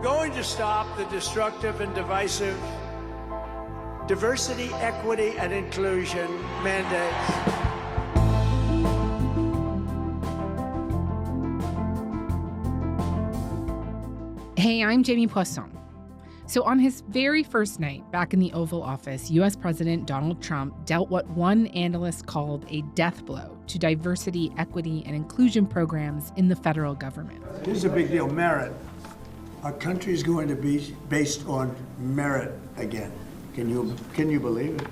We're going to stop the destructive and divisive diversity, equity, and inclusion mandates. Hey, I'm Jamie Poisson. So on his very first night back in the Oval Office, U.S. President Donald Trump dealt what one analyst called a death blow to diversity, equity, and inclusion programs in the federal government. Here's a big deal, merit. Our country is going to be based on merit again. Can you believe it?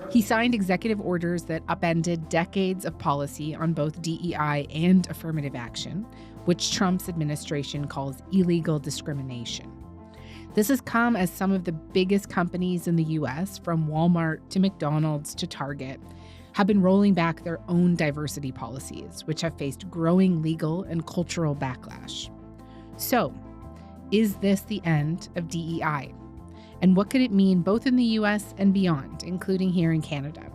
He signed executive orders that upended decades of policy on both DEI and affirmative action, which Trump's administration calls illegal discrimination. This has come as some of the biggest companies in the U.S., from Walmart to McDonald's to Target, have been rolling back their own diversity policies, which have faced growing legal and cultural backlash. So, is this the end of DEI? And what could it mean both in the U.S. and beyond, including here in Canada?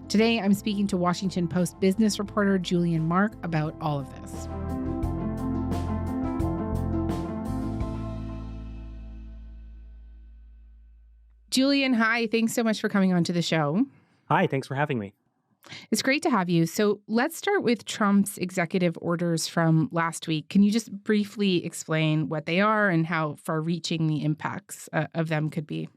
Today, I'm speaking to Washington Post business reporter Julian Mark about all of this. Julian, hi. Thanks so much for coming on to the show. Hi, thanks for having me. It's great to have you. So let's start with Trump's executive orders from last week. Can you just briefly explain what they are and how far-reaching the impacts of them could be?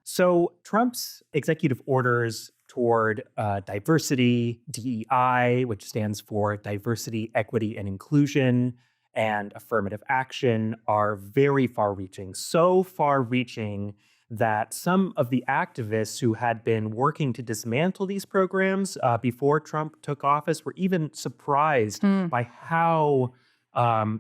So Trump's executive orders toward diversity, DEI, which stands for diversity, equity, and inclusion, and affirmative action, are very far-reaching. So far-reaching that some of the activists who had been working to dismantle these programs before Trump took office were even surprised by how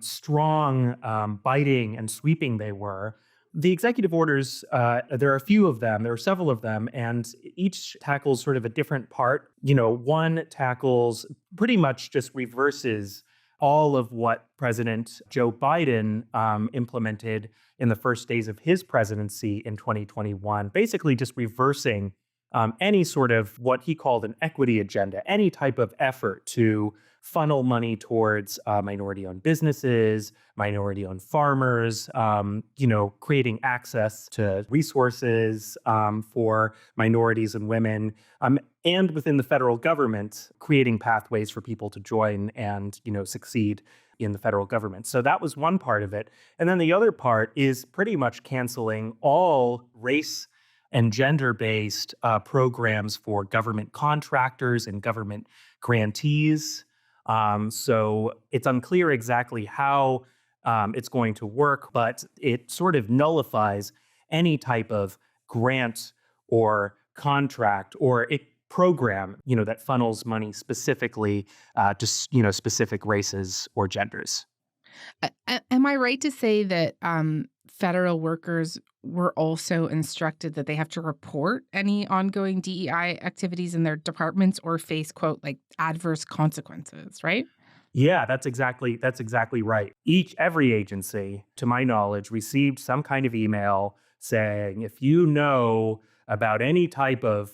strong, biting, and sweeping they were. The executive orders, there are a few of them, there are several of them, and each tackles sort of a different part. You know, one tackles pretty much just reverses all of what President Joe Biden implemented in the first days of his presidency in 2021, basically just reversing any sort of what he called an equity agenda, any type of effort to funnel money towards minority-owned businesses, minority-owned farmers, creating access to resources for minorities and women, and within the federal government, creating pathways for people to join and, succeed in the federal government. So that was one part of it. And then the other part is pretty much canceling all race and gender-based programs for government contractors and government grantees. So it's unclear exactly how it's going to work, but it sort of nullifies any type of grant or contract or program, that funnels money specifically to, specific races or genders. Am I right to say that federal workers were also instructed that they have to report any ongoing DEI activities in their departments or face, quote, like adverse consequences, right? Yeah, that's exactly right. Every agency, to my knowledge, received some kind of email saying, if you know about any type of,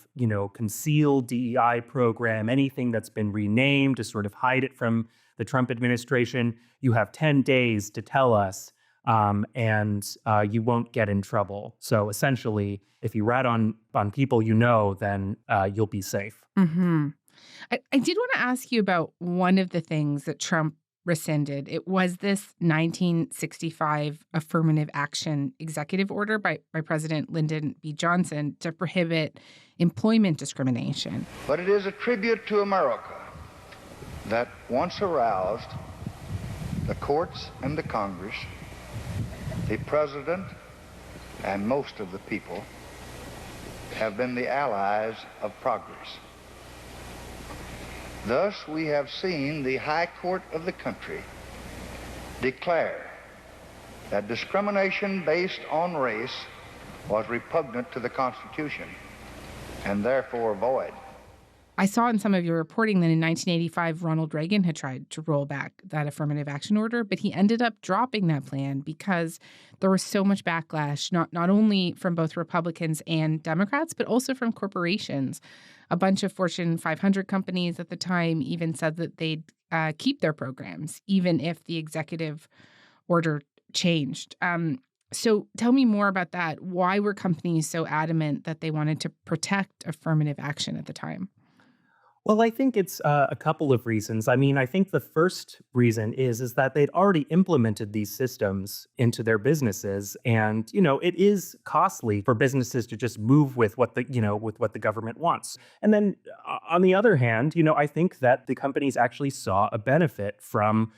concealed DEI program, anything that's been renamed to sort of hide it from the Trump administration, you have 10 days to tell us, and you won't get in trouble. So essentially, if you rat on people then you'll be safe. Mm-hmm. I did want to ask you about one of the things that Trump rescinded. It was this 1965 affirmative action executive order by President Lyndon B. Johnson to prohibit employment discrimination. But it is a tribute to America that once aroused, the courts and the Congress, the president, and most of the people have been the allies of progress. Thus, we have seen the High Court of the country declare that discrimination based on race was repugnant to the Constitution and therefore void. I saw in some of your reporting that in 1985, Ronald Reagan had tried to roll back that affirmative action order, but he ended up dropping that plan because there was so much backlash, not only from both Republicans and Democrats, but also from corporations. A bunch of Fortune 500 companies at the time even said that they'd keep their programs, even if the executive order changed. So tell me more about that. Why were companies so adamant that they wanted to protect affirmative action at the time? Well, I think it's a couple of reasons. I mean, I think the first reason is that they'd already implemented these systems into their businesses, and it is costly for businesses to just move with what the government wants. And then on the other hand, I think that the companies actually saw a benefit from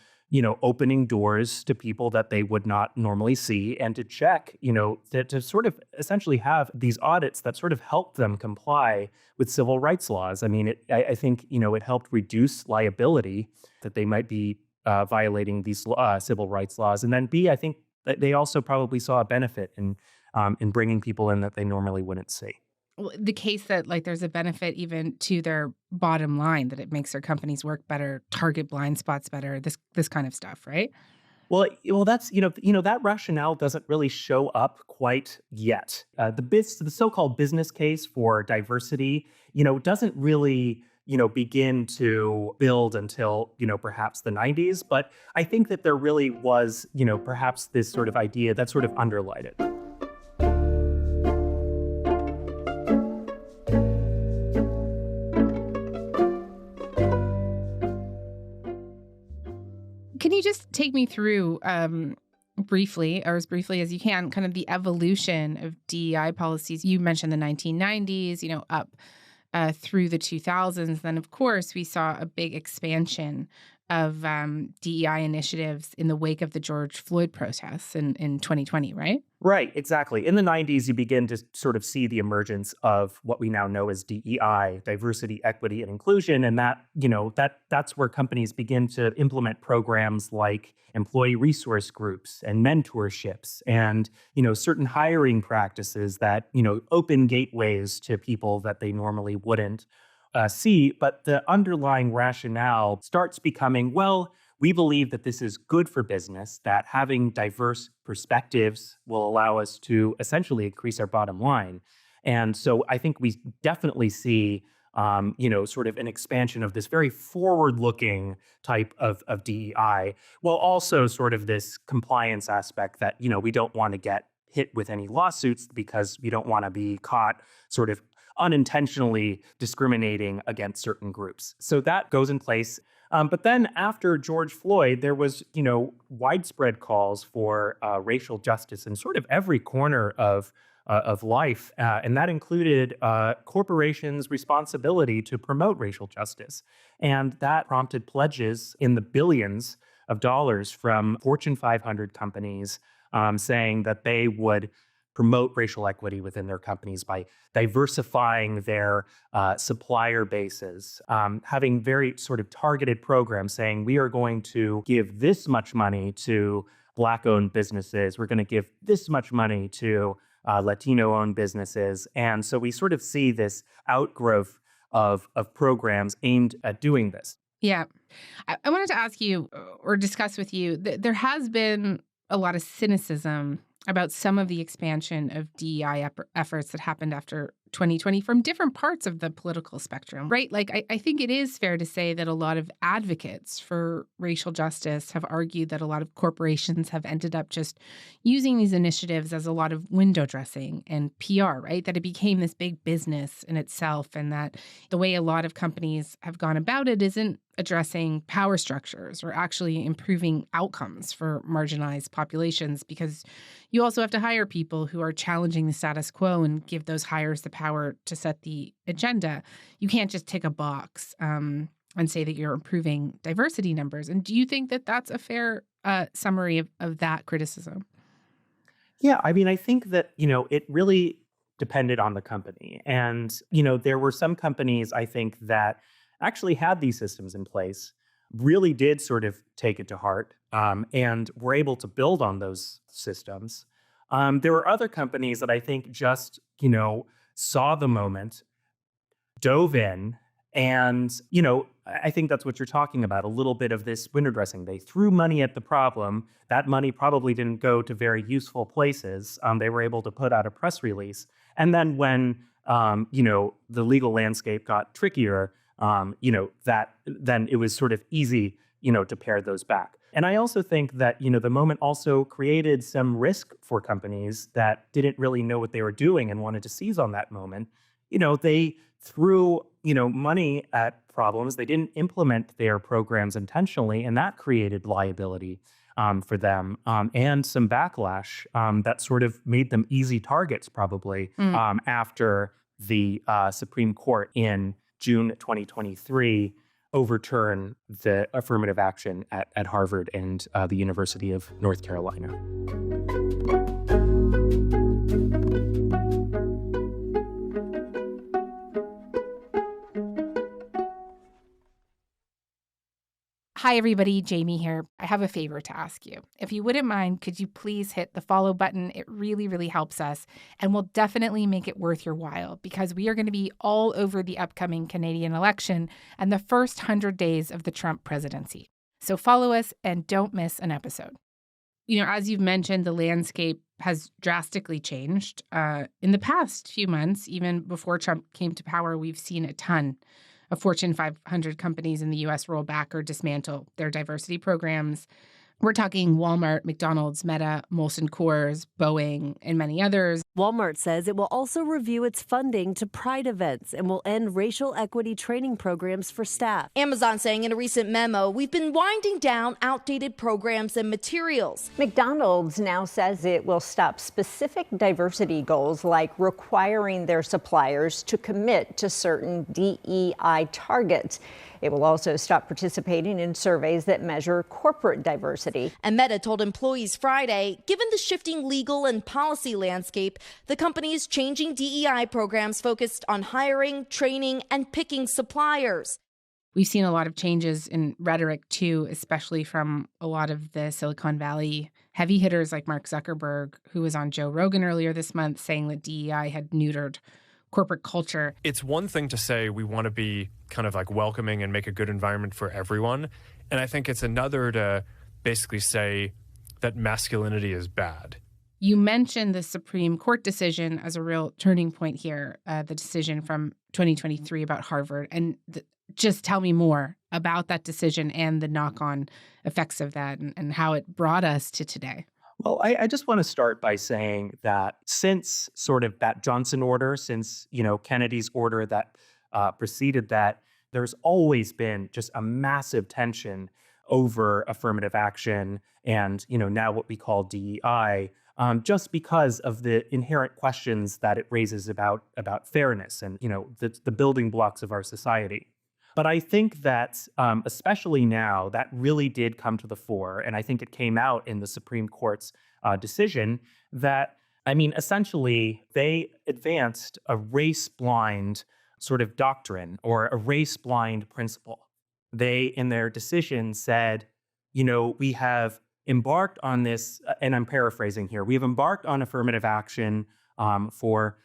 opening doors to people that they would not normally see, and to check, to sort of essentially have these audits that sort of help them comply with civil rights laws. I mean, I think, it helped reduce liability that they might be violating these civil rights laws. And then B, I think that they also probably saw a benefit in bringing people in that they normally wouldn't see. Well, the case that there's a benefit even to their bottom line, that it makes their companies work better, target blind spots better, this kind of stuff, right? Well, that's that rationale doesn't really show up quite yet. The so-called business case for diversity, doesn't really begin to build until perhaps the 90s. But I think that there really was perhaps this sort of idea that sort of underlied it. Can you just take me through briefly, or as briefly as you can, kind of the evolution of DEI policies? You mentioned the 1990s, up through the 2000s. Then, of course, we saw a big expansion of DEI initiatives in the wake of the George Floyd protests in 2020, right? Right, exactly. In the 90s, you begin to sort of see the emergence of what we now know as DEI, diversity, equity, and inclusion. And that's where companies begin to implement programs like employee resource groups and mentorships and, certain hiring practices that, open gateways to people that they normally wouldn't see. But the underlying rationale starts becoming, well, we believe that this is good for business, that having diverse perspectives will allow us to essentially increase our bottom line. And so I think we definitely see, sort of an expansion of this very forward-looking type of DEI, while also sort of this compliance aspect that, we don't want to get hit with any lawsuits because we don't want to be caught sort of unintentionally discriminating against certain groups. So that goes in place. But then after George Floyd, there was, widespread calls for racial justice in sort of every corner of life. And that included corporations' responsibility to promote racial justice. And that prompted pledges in the billions of dollars from Fortune 500 companies saying that they would promote racial equity within their companies by diversifying their supplier bases, having very sort of targeted programs saying we are going to give this much money to Black-owned businesses. We're going to give this much money to Latino-owned businesses. And so we sort of see this outgrowth of programs aimed at doing this. Yeah. I wanted to ask you or discuss with you, there has been a lot of cynicism about some of the expansion of DEI efforts that happened after 2020 from different parts of the political spectrum, right? I think it is fair to say that a lot of advocates for racial justice have argued that a lot of corporations have ended up just using these initiatives as a lot of window dressing and PR, right? That it became this big business in itself, and that the way a lot of companies have gone about it isn't addressing power structures or actually improving outcomes for marginalized populations, because you also have to hire people who are challenging the status quo and give those hires the power to set the agenda. You can't just tick a box and say that you're improving diversity numbers. And do you think that that's a fair summary of that criticism? Yeah, I mean, I think that, it really depended on the company. And, there were some companies, I think, that actually had these systems in place, really did sort of take it to heart, and were able to build on those systems. There were other companies that I think just, saw the moment, dove in, and, I think that's what you're talking about, a little bit of this window dressing. They threw money at the problem. That money probably didn't go to very useful places. They were able to put out a press release. And then when, the legal landscape got trickier, then it was sort of easy, to pare those back. And I also think that, the moment also created some risk for companies that didn't really know what they were doing and wanted to seize on that moment. They threw, money at problems. They didn't implement their programs intentionally, and that created liability for them and some backlash that sort of made them easy targets probably after the Supreme Court in June 2023 overturn the affirmative action at Harvard and the University of North Carolina. Hi, everybody. Jamie here. I have a favor to ask you. If you wouldn't mind, could you please hit the follow button? It really, really helps us and will definitely make it worth your while because we are going to be all over the upcoming Canadian election and the first 100 days of the Trump presidency. So follow us and don't miss an episode. As you've mentioned, the landscape has drastically changed. In the past few months, even before Trump came to power, we've seen a ton of Fortune 500 companies in the U.S. roll back or dismantle their diversity programs. We're talking Walmart, McDonald's, Meta, Molson Coors, Boeing, and many others. Walmart says it will also review its funding to Pride events and will end racial equity training programs for staff. Amazon saying in a recent memo, we've been winding down outdated programs and materials. McDonald's now says it will stop specific diversity goals like requiring their suppliers to commit to certain DEI targets. It will also stop participating in surveys that measure corporate diversity. And Meta told employees Friday, given the shifting legal and policy landscape, the company is changing DEI programs focused on hiring, training, and picking suppliers. We've seen a lot of changes in rhetoric, too, especially from a lot of the Silicon Valley heavy hitters like Mark Zuckerberg, who was on Joe Rogan earlier this month saying that DEI had neutered corporate culture. It's one thing to say we want to be kind of like welcoming and make a good environment for everyone. And I think it's another to basically say that masculinity is bad. You mentioned the Supreme Court decision as a real turning point here, the decision from 2023 about Harvard. And just tell me more about that decision and the knock-on effects of that and how it brought us to today. Well, I just want to start by saying that since sort of that Johnson order, since, Kennedy's order that preceded that, there's always been just a massive tension over affirmative action and, now what we call DEI, just because of the inherent questions that it raises about fairness and, the building blocks of our society. But I think that, especially now, that really did come to the fore. And I think it came out in the Supreme Court's decision that, essentially, they advanced a race-blind sort of doctrine or a race-blind principle. They, in their decision, said, we have embarked on this, and I'm paraphrasing here, we have embarked on affirmative action for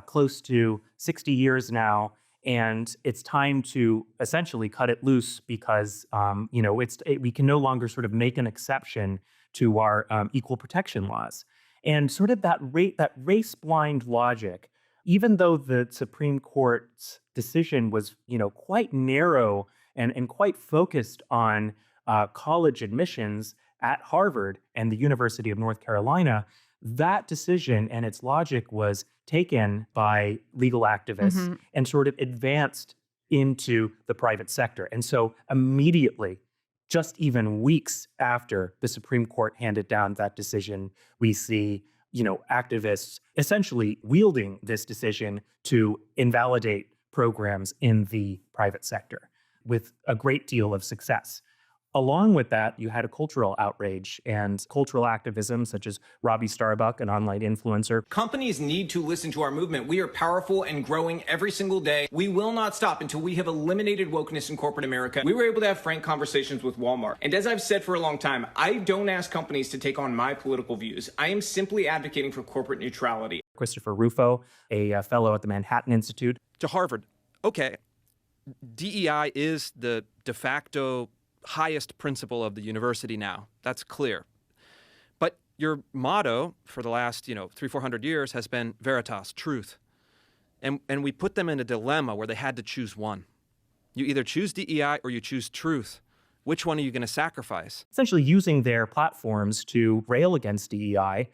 close to 60 years now. And it's time to essentially cut it loose because, we can no longer sort of make an exception to our equal protection laws. And sort of that race-blind logic, even though the Supreme Court's decision was, quite narrow and quite focused on college admissions at Harvard and the University of North Carolina, that decision and its logic was taken by legal activists and sort of advanced into the private sector. And so immediately, just even weeks after the Supreme Court handed down that decision, we see, activists essentially wielding this decision to invalidate programs in the private sector with a great deal of success. Along with that, you had a cultural outrage and cultural activism, such as Robbie Starbuck, an online influencer. Companies need to listen to our movement. We are powerful and growing every single day. We will not stop until we have eliminated wokeness in corporate America. We were able to have frank conversations with Walmart. And as I've said for a long time, I don't ask companies to take on my political views. I am simply advocating for corporate neutrality. Christopher Rufo, a fellow at the Manhattan Institute. To Harvard, okay, DEI is the de facto highest principle of the university now. That's clear. But your motto for the last, 300-400 years has been veritas, truth. And we put them in a dilemma where they had to choose one. You either choose DEI or you choose truth. Which one are you going to sacrifice? Essentially using their platforms to rail against DEI,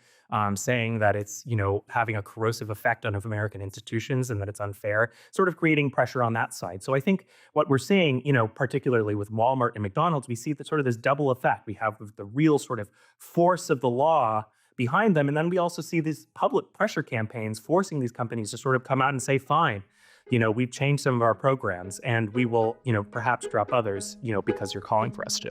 saying that it's, having a corrosive effect on American institutions and that it's unfair, sort of creating pressure on that side. So I think what we're seeing, particularly with Walmart and McDonald's, we see that sort of this double effect. We have the real sort of force of the law behind them. And then we also see these public pressure campaigns forcing these companies to sort of come out and say, fine, we've changed some of our programs and we will, perhaps drop others, because you're calling for us to.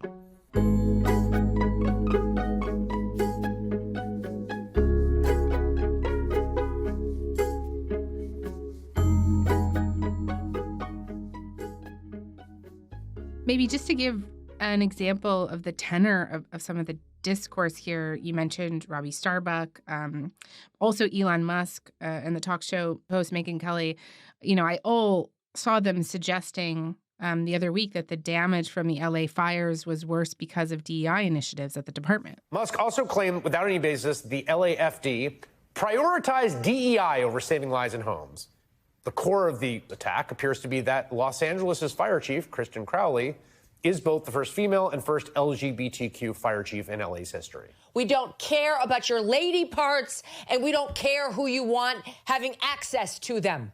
Maybe just to give an example of the tenor of some of the discourse here, you mentioned Robbie Starbuck, also Elon Musk, and the talk show host Megyn Kelly. I all saw them suggesting the other week that the damage from the LA fires was worse because of DEI initiatives at the department. Musk also claimed without any basis the LAFD prioritized DEI over saving lives and homes. The core of the attack appears to be that Los Angeles' fire chief, Kristen Crowley, is both the first female and first LGBTQ fire chief in LA's history. We don't care about your lady parts, and we don't care who you want having access to them.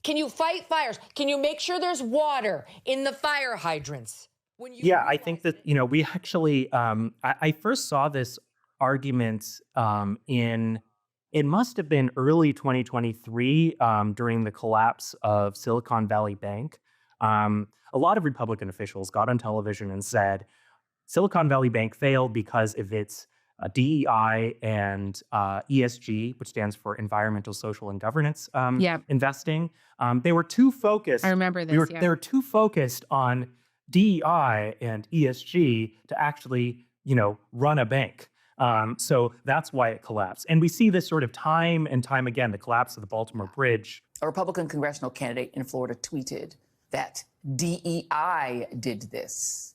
Can you fight fires? Can you make sure there's water in the fire hydrants? I think that, we actually, I first saw this argument it must have been early 2023 during the collapse of Silicon Valley Bank. A lot of Republican officials got on television and said Silicon Valley Bank failed because of its DEI and ESG, which stands for environmental, social, and governance investing. They were too focused. I remember this. They were too focused on DEI and ESG to actually, run a bank. So that's why it collapsed. And we see this sort of time and time again, the collapse of the Baltimore Bridge. A Republican congressional candidate in Florida tweeted that DEI did this.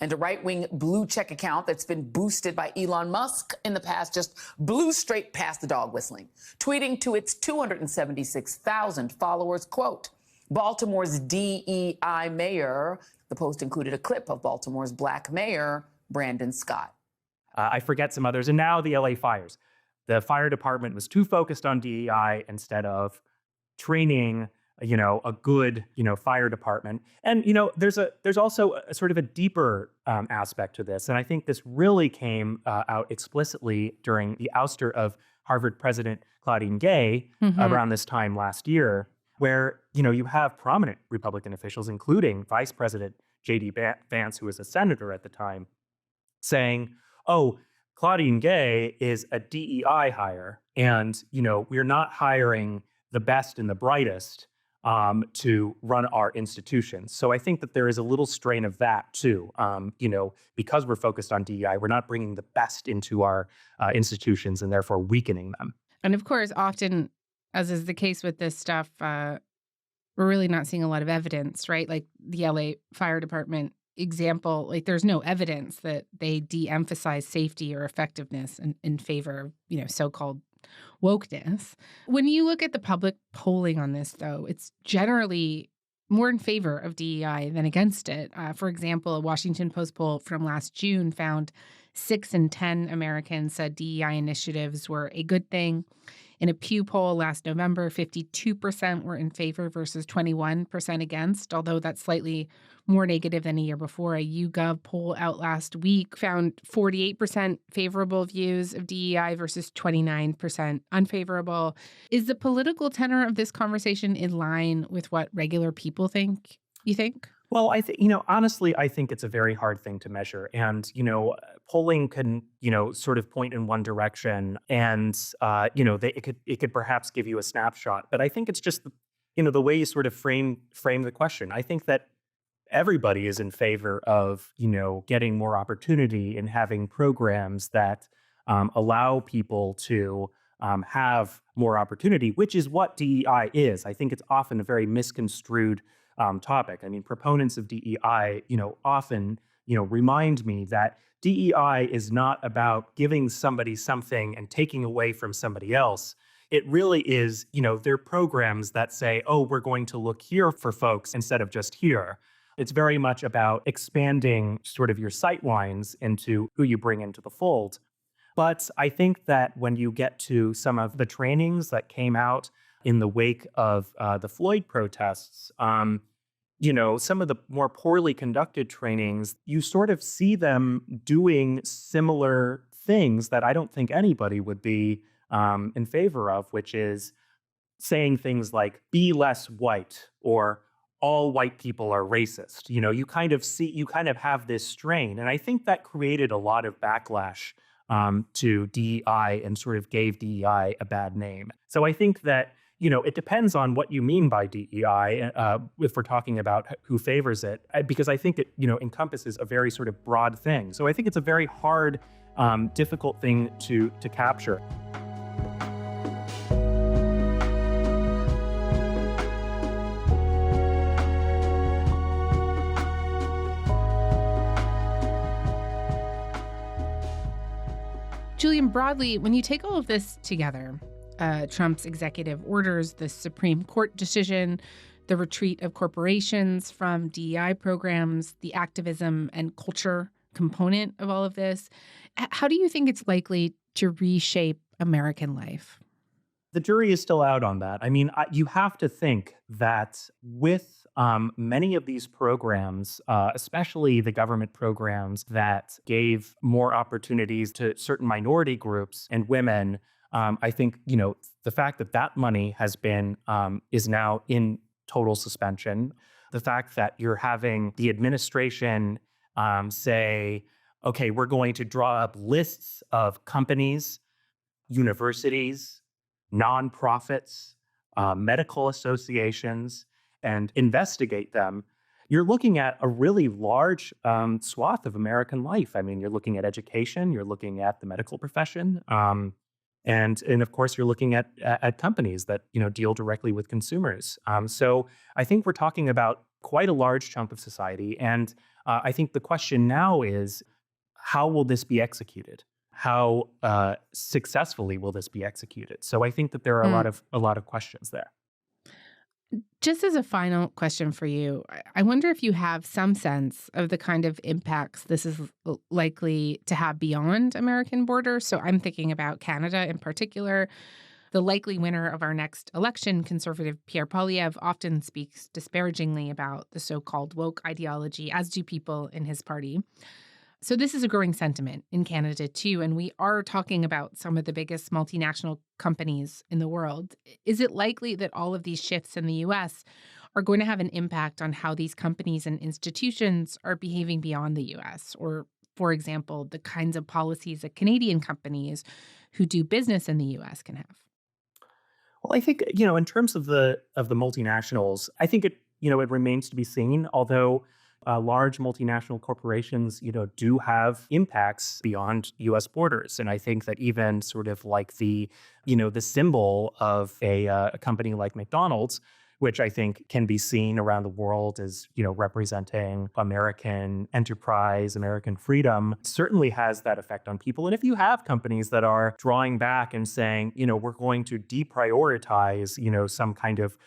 And a right-wing blue check account that's been boosted by Elon Musk in the past just blew straight past the dog whistling, tweeting to its 276,000 followers, quote, Baltimore's DEI mayor. The post included a clip of Baltimore's black mayor, Brandon Scott. I forget some others. And now the LA fires. The fire department was too focused on DEI instead of training, a good, fire department. And, there's also a sort of a deeper aspect to this. And I think this really came out explicitly during the ouster of Harvard President Claudine Gay around this time last year, where, you have prominent Republican officials, including Vice President J.D. Vance, who was a senator at the time, saying, oh, Claudine Gay is a DEI hire, and, we're not hiring the best and the brightest to run our institutions. So I think that there is a little strain of that too. Because we're focused on DEI, we're not bringing the best into our institutions and therefore weakening them. And of course, often, as is the case with this stuff, we're really not seeing a lot of evidence, right? Like the LA Fire Department example, like there's no evidence that they de-emphasize safety or effectiveness in favor of, so-called wokeness. When you look at the public polling on this, though, it's generally more in favor of DEI than against it. For example, a Washington Post poll from last June found 6 in 10 Americans said DEI initiatives were a good thing. In a Pew poll last November, 52% were in favor versus 21% against, although that's slightly more negative than a year before. A YouGov poll out last week found 48% favorable views of DEI versus 29% unfavorable. Is the political tenor of this conversation in line with what regular people think, you think? Well, I think, honestly, I think it's a very hard thing to measure. And, polling can, sort of point in one direction and, it could perhaps give you a snapshot. But I think it's just, the way you sort of frame the question. I think that everybody is in favor of, getting more opportunity and having programs that allow people to have more opportunity, which is what DEI is. I think it's often a very misconstrued topic. I mean, proponents of DEI, often, remind me that DEI is not about giving somebody something and taking away from somebody else. It really is, they're programs that say, oh, we're going to look here for folks instead of just here. It's very much about expanding sort of your sight lines into who you bring into the fold. But I think that when you get to some of the trainings that came out in the wake of the Floyd protests, some of the more poorly conducted trainings, you sort of see them doing similar things that I don't think anybody would be in favor of, which is saying things like, be less white, or all white people are racist. You kind of have this strain. And I think that created a lot of backlash to DEI and sort of gave DEI a bad name. So I think that, it depends on what you mean by DEI if we're talking about who favors it, because I think it, encompasses a very sort of broad thing. So I think it's a very hard, difficult thing to capture. Julian, broadly, when you take all of this together, Trump's executive orders, the Supreme Court decision, the retreat of corporations from DEI programs, the activism and culture component of all of this, how do you think it's likely to reshape American life? The jury is still out on that. I mean, you have to think that with many of these programs, especially the government programs that gave more opportunities to certain minority groups and women, I think, the fact that that money is now in total suspension, the fact that you're having the administration say, okay, we're going to draw up lists of companies, universities, nonprofits, medical associations, and investigate them, you're looking at a really large swath of American life. I mean, you're looking at education, you're looking at the medical profession, and of course, you're looking at companies that deal directly with consumers. So I think we're talking about quite a large chunk of society, and I think the question now is, how will this be executed? How successfully will this be executed? So I think that there are a lot of questions there. Just as a final question for you, I wonder if you have some sense of the kind of impacts this is likely to have beyond American borders. So I'm thinking about Canada in particular. The likely winner of our next election, conservative Pierre Poilievre, often speaks disparagingly about the so-called woke ideology, as do people in his party. So this is a growing sentiment in Canada, too, and we are talking about some of the biggest multinational companies in the world. Is it likely that all of these shifts in the U.S. are going to have an impact on how these companies and institutions are behaving beyond the U.S.? Or, for example, the kinds of policies that Canadian companies who do business in the U.S. can have? Well, I think, in terms of the multinationals, I think it remains to be seen, although large multinational corporations, do have impacts beyond U.S. borders. And I think that even sort of like the symbol of a company like McDonald's, which I think can be seen around the world as, representing American enterprise, American freedom, certainly has that effect on people. And if you have companies that are drawing back and saying, we're going to deprioritize, some kind of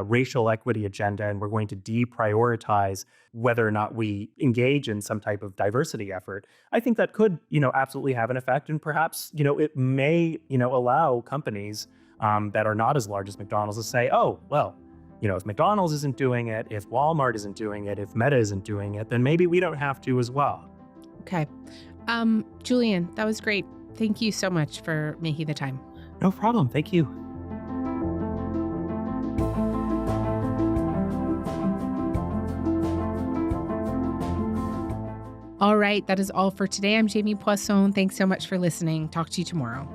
racial equity agenda, and we're going to deprioritize whether or not we engage in some type of diversity effort, I think that could, absolutely have an effect. And perhaps, it may, allow companies that are not as large as McDonald's to say, oh, well, if McDonald's isn't doing it, if Walmart isn't doing it, if Meta isn't doing it, then maybe we don't have to as well. Okay. Julian, that was great. Thank you so much for making the time. No problem. Thank you. All right. That is all for today. I'm Jamie Poisson. Thanks so much for listening. Talk to you tomorrow.